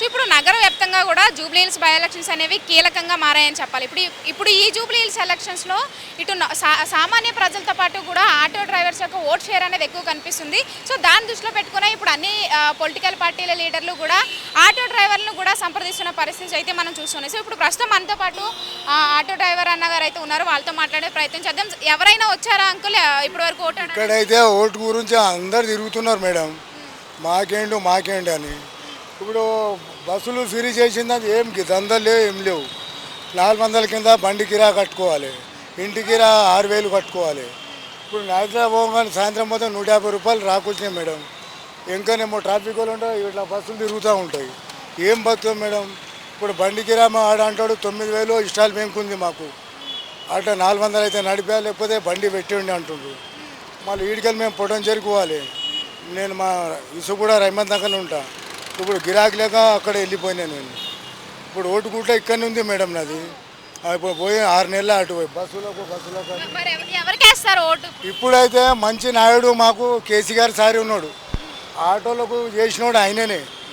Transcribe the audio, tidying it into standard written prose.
ఇప్పుడు నగర వ్యాప్తంగా కూడా జూబ్లీ హిల్స్ బై ఎలక్షన్స్ అనేవి కీలకంగా మారాయని చెప్పాలి. ఇప్పుడు ఈ జూబ్లీ హిల్స్ ఎలక్షన్స్లో ఇటు సామాన్య ప్రజలతో పాటు కూడా ఆటో డ్రైవర్స్ యొక్క ఓట్ షేర్ అనేది ఎక్కువ కనిపిస్తుంది. సో దాన్ని దృష్టిలో పెట్టుకుని ఇప్పుడు అన్ని పొలిటికల్ పార్టీల లీడర్లు కూడా ఆటో డ్రైవర్లను కూడా సంప్రదిస్తున్న పరిస్థితి అయితే మనం చూస్తున్నాం. సో ఇప్పుడు ప్రస్తుతం మనతో పాటు ఆటో డ్రైవర్ అన్నగారు అయితే ఉన్నారు. వాళ్ళతో మాట్లాడే ప్రయత్నం చేద్దాం. ఎవరైనా వచ్చారా అంకుల్ ఇప్పటి వరకు ఓటు? ఇక్కడైతే ఓటు గురించి అందరు తిరుగుతున్నారు మేడం, మాకేంటి అని. ఇప్పుడు బస్సులు ఫ్రీ చేసిందని ఏం దందలు లేవు, ఏం లేవు. 400 కింద బండి కిరా కట్టుకోవాలి, ఇంటి కిరా 6000 కట్టుకోవాలి. ఇప్పుడు నైట్లో పోగానే సాయంత్రం మొత్తం 150 రూపాయలు రాకొచ్చినాయి మేడం. ఇంకానేమో ట్రాఫిక్ వాళ్ళు ఉంటాయి, ఇట్లా బస్సులు తిరుగుతూ ఉంటాయి. ఏం బతుకు మేడం? ఇప్పుడు బండి కిరా మా ఆడ అంటాడు 9000 ఇష్టాలు పెంకుంది మాకు. అట్లా 400 అయితే నడిపా, లేకపోతే బండి పెట్టి అంటుండ్రు. మళ్ళీ ఈడికెళ్ళి మేము పొట్టం చేరుకోవాలి. నేను మా ఇసు కూడా రైమంత్ దగ్గర ఉంటా. ఇప్పుడు గిరాకీ లేక అక్కడ వెళ్ళిపోయినా నేను. ఇప్పుడు ఓటు కూడా ఇక్కడనే ఉంది మేడం నాది. ఇప్పుడు పోయి 6 నెలలు అటు పోయి బస్సులకు. ఎవరికి వేస్తారు ఓటు? ఇప్పుడైతే మంచి నాయుడు మాకు కేసీఆర్ సారి ఉన్నాడు. ఆటోలకు చేసినోడు ఆయననే.